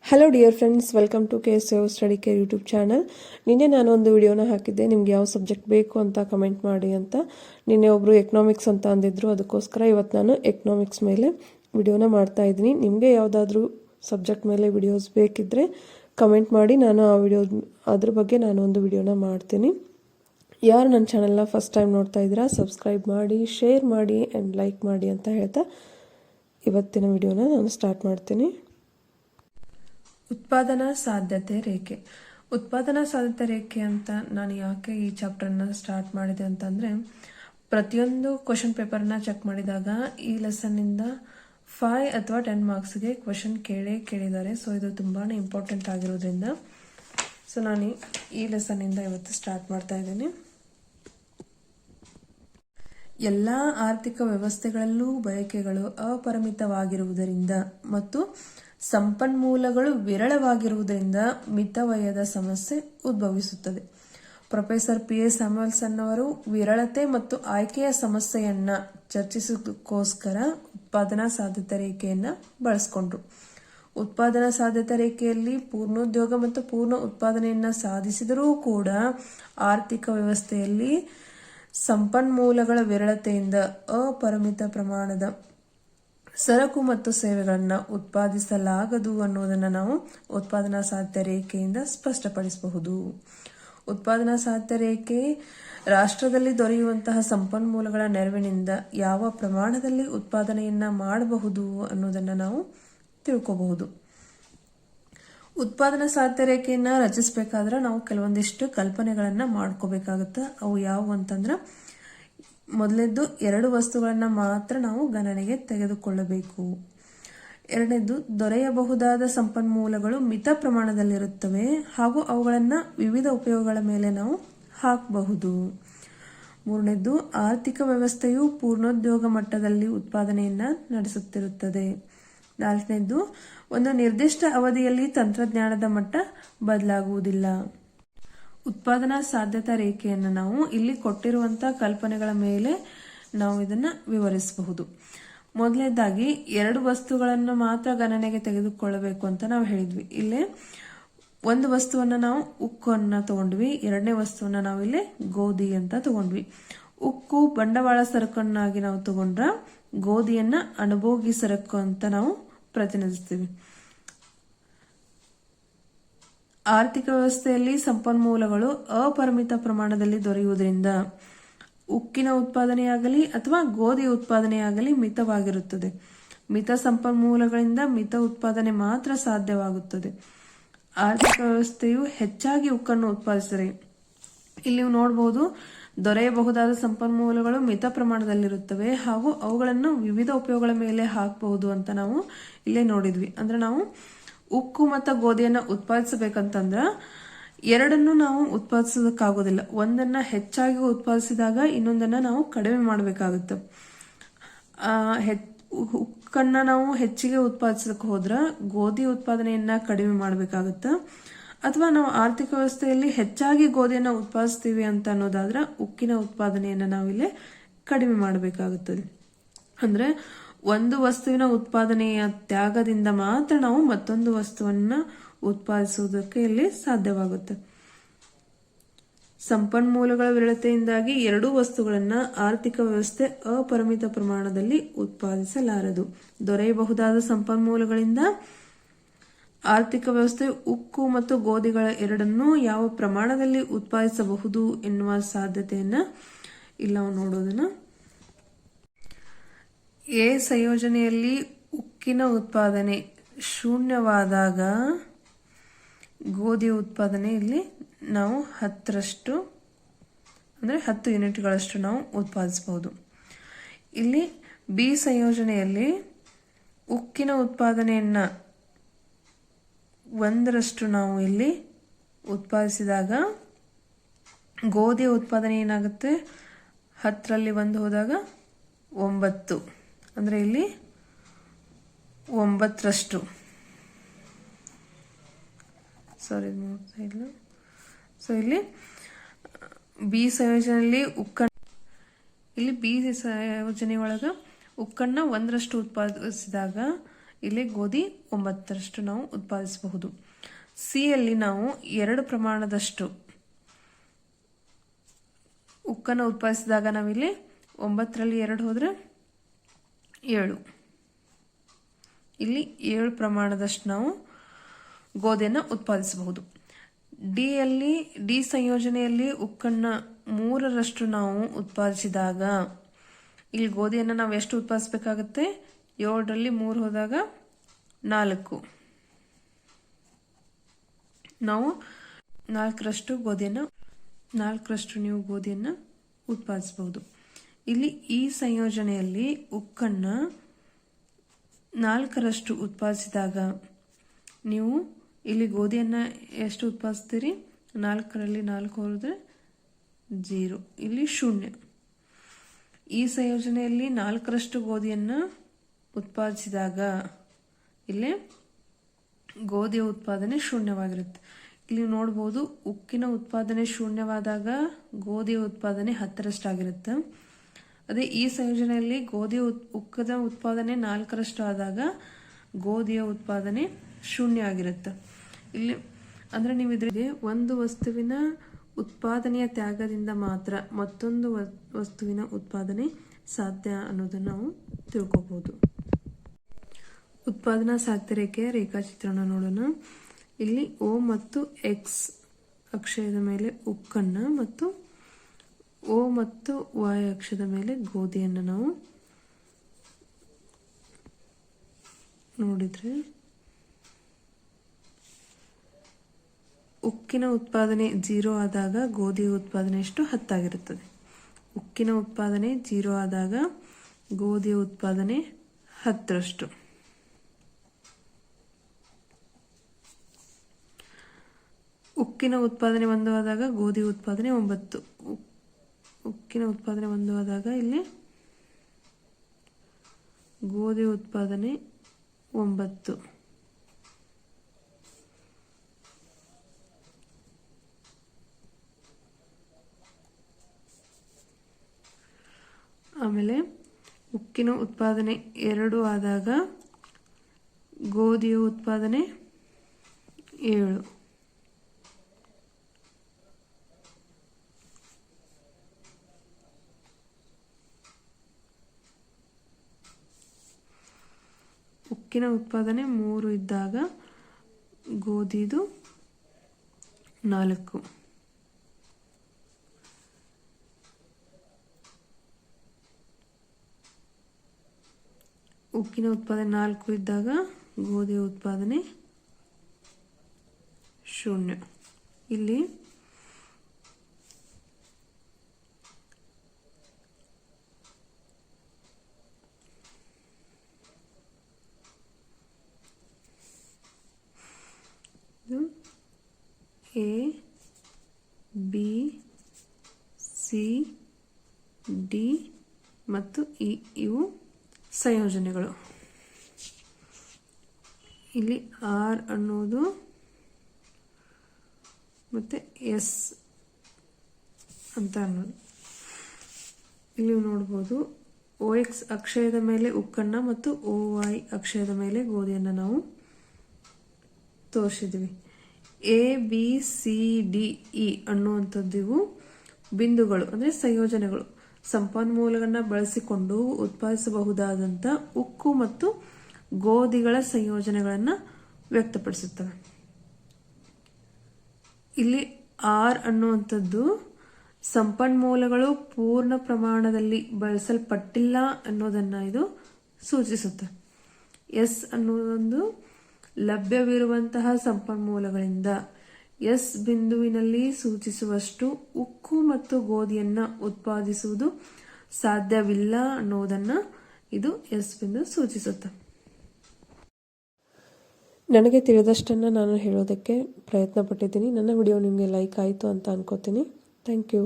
Hello dear friends, welcome to KSAO study care YouTube channel. ನಿನ್ನೆ ನಾನು ಒಂದು ವಿಡಿಯೋನ ಹಾಕಿದ್ದೆ, ನಿಮ್ಗೆ ಯಾವ ಸಬ್ಜೆಕ್ಟ್ ಬೇಕು ಅಂತ ಕಮೆಂಟ್ ಮಾಡಿ ಅಂತ. ನಿನ್ನೆ ಒಬ್ಬರು ಎಕನಾಮಿಕ್ಸ್ ಅಂತ ಅಂದಿದ್ರು, ಅದಕ್ಕೋಸ್ಕರ ಇವತ್ತು ನಾನು ಎಕನಾಮಿಕ್ಸ್ ಮೇಲೆ ವಿಡಿಯೋನ ಮಾಡ್ತಾ ಇದ್ದೀನಿ. ನಿಮಗೆ ಯಾವುದಾದ್ರೂ ಸಬ್ಜೆಕ್ಟ್ ಮೇಲೆ ವಿಡಿಯೋಸ್ ಬೇಕಿದ್ದರೆ ಕಮೆಂಟ್ ಮಾಡಿ, ನಾನು ಅದ್ರ ಬಗ್ಗೆ ನಾನು ಒಂದು ವಿಡಿಯೋನ ಮಾಡ್ತೀನಿ. ಯಾರು ನನ್ನ ಚಾನಲ್ನ ಫಸ್ಟ್ ಟೈಮ್ ನೋಡ್ತಾ ಇದ್ದೀರಾ, ಸಬ್ಸ್ಕ್ರೈಬ್ ಮಾಡಿ, ಶೇರ್ ಮಾಡಿ ಆ್ಯಂಡ್ ಲೈಕ್ ಮಾಡಿ ಅಂತ ಹೇಳ್ತಾ ಇವತ್ತಿನ ವಿಡಿಯೋನ ನಾನು ಸ್ಟಾರ್ಟ್ ಮಾಡ್ತೀನಿ. ಉತ್ಪಾದನಾ ಸಾಧ್ಯತೆ ರೇಖೆ. ಉತ್ಪಾದನಾ ಸಾಧ್ಯತೆ ರೇಖೆ ಅಂತ ನಾನು ಯಾಕೆ ಈ ಚಾಪ್ಟರ್ನ ಸ್ಟಾರ್ಟ್ ಮಾಡಿದೆ ಅಂತಂದರೆ, ಪ್ರತಿಯೊಂದು ಕ್ವಶನ್ ಪೇಪರ್ನ ಚೆಕ್ ಮಾಡಿದಾಗ ಈ ಲೆಸನ್ನಿಂದ 5 ಅಥವಾ 10 ಮಾರ್ಕ್ಸ್ಗೆ ಕ್ವಶನ್ ಕೇಳಿದ್ದಾರೆ. ಸೊ ಇದು ತುಂಬಾ ಇಂಪಾರ್ಟೆಂಟ್ ಆಗಿರೋದ್ರಿಂದ ನಾನು ಈ ಲೆಸನ್ನಿಂದ ಇವತ್ತು ಸ್ಟಾರ್ಟ್ ಮಾಡ್ತಾ ಇದ್ದೀನಿ. ಎಲ್ಲ ಆರ್ಥಿಕ ವ್ಯವಸ್ಥೆಗಳಲ್ಲೂ ಬಯಕೆಗಳು ಅಪರಿಮಿತವಾಗಿರುವುದರಿಂದ ಮತ್ತು ಸಂಪನ್ಮೂಲಗಳು ವಿರಳವಾಗಿರುವುದರಿಂದ ಮಿತವ್ಯಯದ ಸಮಸ್ಯೆ ಉದ್ಭವಿಸುತ್ತದೆ. ಪ್ರೊಫೆಸರ್ PA ಸ್ಯಾಮ್ಯುಯಲ್ಸನ್ ಅವರು ವಿರಳತೆ ಮತ್ತು ಆಯ್ಕೆಯ ಸಮಸ್ಯೆಯನ್ನ ಚರ್ಚಿಸೋದಕ್ಕೋಸ್ಕರ ಉತ್ಪಾದನಾ ಸಾಧ್ಯತಾ ರೇಖೆಯನ್ನ ಬಳಸಿಕೊಂಡ್ರು. ಉತ್ಪಾದನಾ ಸಾಧ್ಯತಾ ರೇಖೆಯಲ್ಲಿ ಪೂರ್ಣೋದ್ಯೋಗ ಮತ್ತು ಪೂರ್ಣ ಉತ್ಪಾದನೆಯನ್ನ ಸಾಧಿಸಿದರೂ ಕೂಡ ಆರ್ಥಿಕ ವ್ಯವಸ್ಥೆಯಲ್ಲಿ ಸಂಪನ್ಮೂಲಗಳ ವಿರಳತೆಯಿಂದ ಅಪರಿಮಿತ ಪ್ರಮಾಣದ ಸರಕು ಮತ್ತು ಸೇವೆಗಳನ್ನು ಉತ್ಪಾದಿಸಲಾಗದು ಅನ್ನೋದನ್ನು ನಾವು ಉತ್ಪಾದನಾ ಸಾಧ್ಯತಾ ರೇಖೆಯಿಂದ ಸ್ಪಷ್ಟಪಡಿಸಬಹುದು. ಉತ್ಪಾದನಾ ಸಾಧ್ಯತಾ ರೇಖೆ ರಾಷ್ಟ್ರದಲ್ಲಿ ದೊರೆಯುವಂತಹ ಸಂಪನ್ಮೂಲಗಳ ನೆರವಿನಿಂದ ಯಾವ ಪ್ರಮಾಣದಲ್ಲಿ ಉತ್ಪಾದನೆಯನ್ನ ಮಾಡಬಹುದು ಅನ್ನೋದನ್ನು ನಾವು ತಿಳ್ಕೋಬಹುದು. ಉತ್ಪಾದನಾ ಸಾಧ್ಯತಾ ರೇಖೆಯನ್ನ ರಚಿಸಬೇಕಾದ್ರೆ ನಾವು ಕೆಲವೊಂದಿಷ್ಟು ಕಲ್ಪನೆಗಳನ್ನ ಮಾಡ್ಕೋಬೇಕಾಗುತ್ತೆ. ಅವು ಯಾವುವು ಅಂತಂದ್ರೆ, ಮೊದಲನೇದ್ದು 2 ವಸ್ತುಗಳನ್ನ ಮಾತ್ರ ನಾವು ಗಣನೆಗೆ ತೆಗೆದುಕೊಳ್ಳಬೇಕು. ಎರಡನೇದ್ದು, ದೊರೆಯಬಹುದಾದ ಸಂಪನ್ಮೂಲಗಳು ಮಿತ ಪ್ರಮಾಣದಲ್ಲಿರುತ್ತವೆ ಹಾಗೂ ಅವುಗಳನ್ನ ವಿವಿಧ ಉಪಯೋಗಗಳ ಮೇಲೆ ನಾವು ಹಾಕಬಹುದು. ಮೂರನೇದ್ದು, ಆರ್ಥಿಕ ವ್ಯವಸ್ಥೆಯು ಪೂರ್ಣೋದ್ಯೋಗ ಮಟ್ಟದಲ್ಲಿ ಉತ್ಪಾದನೆಯನ್ನ ನಡೆಸುತ್ತಿರುತ್ತದೆ. ನಾಲ್ಕನೇದ್ದು, ಒಂದು ನಿರ್ದಿಷ್ಟ ಅವಧಿಯಲ್ಲಿ ತಂತ್ರಜ್ಞಾನದ ಮಟ್ಟ ಬದಲಾಗುವುದಿಲ್ಲ. ಉತ್ಪಾದನಾ ಸಾಧ್ಯತಾ ರೇಖೆಯನ್ನು ನಾವು ಇಲ್ಲಿ ಕೊಟ್ಟಿರುವಂತಹ ಕಲ್ಪನೆಗಳ ಮೇಲೆ ನಾವು ಇದನ್ನ ವಿವರಿಸಬಹುದು. ಮೊದಲನೇದಾಗಿ 2 ವಸ್ತುಗಳನ್ನು ಮಾತ್ರ ಗಣನೆಗೆ ತೆಗೆದುಕೊಳ್ಳಬೇಕು ಅಂತ ನಾವು ಹೇಳಿದ್ವಿ. ಇಲ್ಲಿ ಒಂದು ವಸ್ತುವನ್ನ ನಾವು ಉಕ್ಕನ್ನ ತಗೊಂಡ್ವಿ, ಎರಡನೇ ವಸ್ತುವನ್ನ ನಾವು ಇಲ್ಲಿ ಗೋಧಿ ಅಂತ ತಗೊಂಡ್ವಿ. ಉಕ್ಕು ಬಂಡವಾಳ ಸರಕನ್ನಾಗಿ ನಾವು ತಗೊಂಡ್ರ, ಗೋಧಿಯನ್ನ ಅನುಭೋಗಿ ಸರಕು ಅಂತ ನಾವು ಪ್ರತಿನಿಧಿಸ್ತೀವಿ. ಆರ್ಥಿಕ ವ್ಯವಸ್ಥೆಯಲ್ಲಿ ಸಂಪನ್ಮೂಲಗಳು ಅಪರಿಮಿತ ಪ್ರಮಾಣದಲ್ಲಿ ದೊರೆಯುವುದರಿಂದ ಉಕ್ಕಿನ ಉತ್ಪಾದನೆಯಾಗಲಿ ಅಥವಾ ಗೋಧಿ ಉತ್ಪಾದನೆಯಾಗಲಿ ಮಿತವಾಗಿರುತ್ತದೆ. ಮಿತ ಸಂಪನ್ಮೂಲಗಳಿಂದ ಮಿತ ಉತ್ಪಾದನೆ ಮಾತ್ರ ಸಾಧ್ಯವಾಗುತ್ತದೆ. ಆರ್ಥಿಕ ವ್ಯವಸ್ಥೆಯು ಹೆಚ್ಚಾಗಿ ಉಕ್ಕನ್ನು ಉತ್ಪಾದಿಸಿದರೆ, ಇಲ್ಲಿ ನೋಡಬಹುದು, ದೊರೆಯಬಹುದಾದ ಸಂಪನ್ಮೂಲಗಳು ಮಿತ ಪ್ರಮಾಣದಲ್ಲಿರುತ್ತವೆ ಹಾಗೂ ಅವುಗಳನ್ನು ವಿವಿಧ ಉಪಯೋಗಗಳ ಮೇಲೆ ಹಾಕಬಹುದು ಅಂತ ನಾವು ಇಲ್ಲೇ ನೋಡಿದ್ವಿ. ಅಂದ್ರೆ ನಾವು ಉಕ್ಕು ಮತ್ತು ಗೋಧಿಯನ್ನ ಉತ್ಪಾದಿಸಬೇಕಂತಂದ್ರ ಎರಡನ್ನು ನಾವು ಉತ್ಪಾದಿಸೋದಕ್ಕಾಗೋದಿಲ್ಲ. ಒಂದನ್ನ ಹೆಚ್ಚಾಗಿ ಉತ್ಪಾದಿಸಿದಾಗ ಇನ್ನೊಂದನ್ನ ನಾವು ಕಡಿಮೆ ಮಾಡಬೇಕಾಗುತ್ತೆ. ಉಕ್ಕನ್ನ ನಾವು ಹೆಚ್ಚಿಗೆ ಉತ್ಪಾದಿಸಕ್ಕೆ ಹೋದ್ರ ಗೋಧಿ ಉತ್ಪಾದನೆಯನ್ನ ಕಡಿಮೆ ಮಾಡಬೇಕಾಗುತ್ತೆ. ಅಥವಾ ನಾವು ಆರ್ಥಿಕ ವ್ಯವಸ್ಥೆಯಲ್ಲಿ ಹೆಚ್ಚಾಗಿ ಗೋಧಿಯನ್ನ ಉತ್ಪಾದಿಸ್ತೀವಿ ಅಂತ ಅನ್ನೋದಾದ್ರ ಉಕ್ಕಿನ ಉತ್ಪಾದನೆಯನ್ನ ನಾವಿಲ್ಲಿ ಕಡಿಮೆ ಮಾಡಬೇಕಾಗುತ್ತದೆ. ಅಂದ್ರೆ ಒಂದು ವಸ್ತುವಿನ ಉತ್ಪಾದನೆಯ ತ್ಯಾಗದಿಂದ ಮಾತ್ರ ನಾವು ಮತ್ತೊಂದು ವಸ್ತುವನ್ನ ಉತ್ಪಾದಿಸುವುದಕ್ಕೆ ಇಲ್ಲಿ ಸಾಧ್ಯವಾಗುತ್ತೆ. ಸಂಪನ್ಮೂಲಗಳ ವಿರಳತೆಯಿಂದಾಗಿ 2 ವಸ್ತುಗಳನ್ನ ಆರ್ಥಿಕ ವ್ಯವಸ್ಥೆ ಅಪರಿಮಿತ ಪ್ರಮಾಣದಲ್ಲಿ ಉತ್ಪಾದಿಸಲಾರದು. ದೊರೆಯಬಹುದಾದ ಸಂಪನ್ಮೂಲಗಳಿಂದ ಆರ್ಥಿಕ ವ್ಯವಸ್ಥೆ ಉಕ್ಕು ಮತ್ತು ಗೋಧಿಗಳ ಎರಡನ್ನೂ ಯಾವ ಪ್ರಮಾಣದಲ್ಲಿ ಉತ್ಪಾದಿಸಬಹುದು ಎನ್ನುವ ಸಾಧ್ಯತೆಯನ್ನ ಇಲ್ಲಿ ನಾವು ನೋಡೋದನ್ನ. ಎ ಸಂಯೋಜನೆಯಲ್ಲಿ ಉಕ್ಕಿನ ಉತ್ಪಾದನೆ ಶೂನ್ಯವಾದಾಗ ಗೋಧಿ ಉತ್ಪಾದನೆ ಇಲ್ಲಿ ನಾವು 10ರಷ್ಟು ಅಂದ್ರೆ 10 ಯೂನಿಟ್ಗಳಷ್ಟು ನಾವು ಉತ್ಪಾದಿಸಬಹುದು. ಇಲ್ಲಿ ಬಿ ಸಂಯೋಜನೆಯಲ್ಲಿ ಉಕ್ಕಿನ ಉತ್ಪಾದನೆಯನ್ನ 1ರಷ್ಟು ನಾವು ಇಲ್ಲಿ ಉತ್ಪಾದಿಸಿದಾಗ ಗೋಧಿಯ ಉತ್ಪಾದನೆ ಏನಾಗುತ್ತೆ, 10ರಲ್ಲಿ 1 ಹೋದಾಗ 9, ಅಂದ್ರೆ ಇಲ್ಲಿ 9ರಷ್ಟು. ಇಲ್ಲಿ ಬಿ ಸಂಯೋಜನೆಯಲ್ಲಿ ಬಿ ಸಂಯೋಜನೆ ಒಳಗ ಉಕ್ಕನ್ನ 1ರಷ್ಟು ಉತ್ಪಾದಿಸಿದಾಗ ಇಲ್ಲಿ ಗೋಧಿ 9ರಷ್ಟು ನಾವು ಉತ್ಪಾದಿಸಬಹುದು. ಸಿ ಯಲ್ಲಿ ನಾವು 2 ಪ್ರಮಾಣದಷ್ಟು ಉಕ್ಕನ್ನು ಉತ್ಪಾದಿಸಿದಾಗ ನಾವಿಲ್ಲಿ 9ರಲ್ಲಿ 2 ಹೋದ್ರೆ 7. ಇಲ್ಲಿ 7 ಪ್ರಮಾಣದಷ್ಟು ನಾವು ಗೋಧಿಯನ್ನು ಉತ್ಪಾದಿಸಬಹುದು. ಡಿ ಸಂಯೋಜನೆಯಲ್ಲಿ ಉಕ್ಕನ್ನು 3ರಷ್ಟು ನಾವು ಉತ್ಪಾದಿಸಿದಾಗ ಇಲ್ಲಿ ಗೋಧಿಯನ್ನು ನಾವು ಎಷ್ಟು ಉತ್ಪಾದಿಸಬೇಕಾಗುತ್ತೆ? 7ರಲ್ಲಿ 3 ಹೋದಾಗ 4. ನಾವು 4ರಷ್ಟು ನೀವು ಗೋಧಿಯನ್ನು ಉತ್ಪಾದಿಸಬಹುದು. ಇಲ್ಲಿ ಈ ಸಂಯೋಜನೆಯಲ್ಲಿ ಉಕ್ಕನ್ನು 4ರಷ್ಟು ಉತ್ಪಾದಿಸಿದಾಗ ನೀವು ಇಲ್ಲಿ ಗೋಧಿಯನ್ನು ಎಷ್ಟು ಉತ್ಪಾದಿಸ್ತೀರಿ? 4ರಲ್ಲಿ 4 ಹೋದ್ರೆ 0, ಇಲ್ಲಿ 0. ಈ ಸಂಯೋಜನೆಯಲ್ಲಿ 4ರಷ್ಟು ಗೋಧಿಯನ್ನು ಉತ್ಪಾದಿಸಿದಾಗ ಇಲ್ಲಿ ಗೋಧಿಯ ಉತ್ಪಾದನೆ ಶೂನ್ಯವಾಗಿರುತ್ತೆ. ಇಲ್ಲಿ ನೋಡ್ಬೋದು, ಉಕ್ಕಿನ ಉತ್ಪಾದನೆ ಶೂನ್ಯವಾದಾಗ ಗೋಧಿಯ ಉತ್ಪಾದನೆ 10ರಷ್ಟಾಗಿರುತ್ತೆ. ಅದೇ ಈ ಸಂಯೋಜನೆಯಲ್ಲಿ ಉಕ್ಕದ ಉತ್ಪಾದನೆ 4ರಷ್ಟು ಆದಾಗ ಗೋಧಿಯ ಉತ್ಪಾದನೆ 0 ಆಗಿರುತ್ತೆ. ಇಲ್ಲಿ ಅಂದ್ರೆ ನೀವು ಇದ್ರಿಗೆ ಒಂದು ವಸ್ತುವಿನ ಉತ್ಪಾದನೆಯ ತ್ಯಾಗದಿಂದ ಮಾತ್ರ ಮತ್ತೊಂದು ವಸ್ತುವಿನ ಉತ್ಪಾದನೆ ಸಾಧ್ಯ ಅನ್ನೋದನ್ನು ನಾವು ತಿಳ್ಕೊಬಹುದು. ಉತ್ಪಾದನಾ ಸಾಧ್ಯತೆಯ ರೇಖಾಚಿತ್ರಣ ನೋಡೋಣ. ಇಲ್ಲಿ O ಮತ್ತು X ಅಕ್ಷದ ಮೇಲೆ ಉಕ್ಕನ್ನು ಮತ್ತು O ಮತ್ತು Y ಅಕ್ಷದ ಮೇಲೆ ಗೋಧಿಯನ್ನು ನಾವು ನೋಡಿದ್ರೆ ಉಕ್ಕಿನ ಉತ್ಪಾದನೆ 0 ಆದಾಗ ಗೋಧಿಯ ಉತ್ಪಾದನೆ ಎಷ್ಟು? 10 ಆಗಿರುತ್ತದೆ. ಉಕ್ಕಿನ ಉತ್ಪಾದನೆ 0 ಆದಾಗ ಗೋಧಿಯ ಉತ್ಪಾದನೆ 10ರಷ್ಟು. ಉಕ್ಕಿನ ಉತ್ಪಾದನೆ 1 ಆದಾಗ ಗೋಧಿ ಉತ್ಪಾದನೆ 9. ಉಕ್ಕಿನ ಉತ್ಪಾದನೆ 1 ಆದಾಗ ಇಲ್ಲಿ ಗೋಧಿ ಉತ್ಪಾದನೆ 9. ಆಮೇಲೆ ಉಕ್ಕಿನ ಉತ್ಪಾದನೆ 2 ಆದಾಗ ಗೋಧಿಯ ಉತ್ಪಾದನೆ 7. ಉಕ್ಕಿನ ಉತ್ಪಾದನೆ 3 ಇದ್ದಾಗ ಗೋಧಿದು 4. ಉಕ್ಕಿನ ಉತ್ಪಾದನೆ 4 ಇದ್ದಾಗ ಗೋಧಿಯ ಉತ್ಪಾದನೆ 0. ಇಲ್ಲಿ A, B, C, D ಮತ್ತು E ಇವು ಸಂಯೋಜನೆಗಳು. ಇಲ್ಲಿ R ಅನ್ನೋದು ಮತ್ತೆ S ಅಂತ ಅನ್ನೋದು. ಇಲ್ಲಿ ನೋಡ್ಬೋದು OX ಅಕ್ಷಯದ ಮೇಲೆ ಉಕ್ಕನ್ನು ಮತ್ತು OY ಅಕ್ಷಯದ ಮೇಲೆ ಗೋಧಿಯನ್ನು ನಾವು ತೋರಿಸಿದ್ವಿ. ABCDE ಅನ್ನುವಂಥದ್ದು ಇವು ಬಿಂದುಗಳು ಅಂದರೆ ಸಂಯೋಜನೆಗಳು. ಸಂಪನ್ಮೂಲಗಳನ್ನ ಬಳಸಿಕೊಂಡು ಉತ್ಪಾದಿಸಬಹುದಾದಂಥ ಉಕ್ಕು ಮತ್ತು ಗೋಧಿಗಳ ಸಂಯೋಜನೆಗಳನ್ನು ವ್ಯಕ್ತಪಡಿಸುತ್ತವೆ. ಇಲ್ಲಿ R ಅನ್ನುವಂಥದ್ದು ಸಂಪನ್ಮೂಲಗಳು ಪೂರ್ಣ ಪ್ರಮಾಣದಲ್ಲಿ ಬಳಸಲ್ಪಟ್ಟಿಲ್ಲ ಅನ್ನೋದನ್ನ ಇದು ಸೂಚಿಸುತ್ತೆ. S ಅನ್ನೋದೊಂದು ಲಭ್ಯವಿರುವಂತಹ ಸಂಪನ್ಮೂಲಗಳಿಂದ S ಬಿಂದುವಿನಲ್ಲಿ ಸೂಚಿಸುವಷ್ಟು ಉಕ್ಕು ಮತ್ತು ಗೋಧಿಯನ್ನ ಉತ್ಪಾದಿಸುವುದು ಸಾಧ್ಯವಿಲ್ಲ ಅನ್ನೋದನ್ನ ಇದು S ಬಿಂದು ಸೂಚಿಸುತ್ತೆ. ನನಗೆ ತಿಳಿದಷ್ಟನ್ನು ನಾನು ಹೇಳೋದಕ್ಕೆ ಪ್ರಯತ್ನ ಪಟ್ಟಿದ್ದೀನಿ. ನನ್ನ ವಿಡಿಯೋ ನಿಮಗೆ ಲೈಕ್ ಆಯಿತು ಅಂತ ಅನ್ಕೋತೀನಿ. Thank you.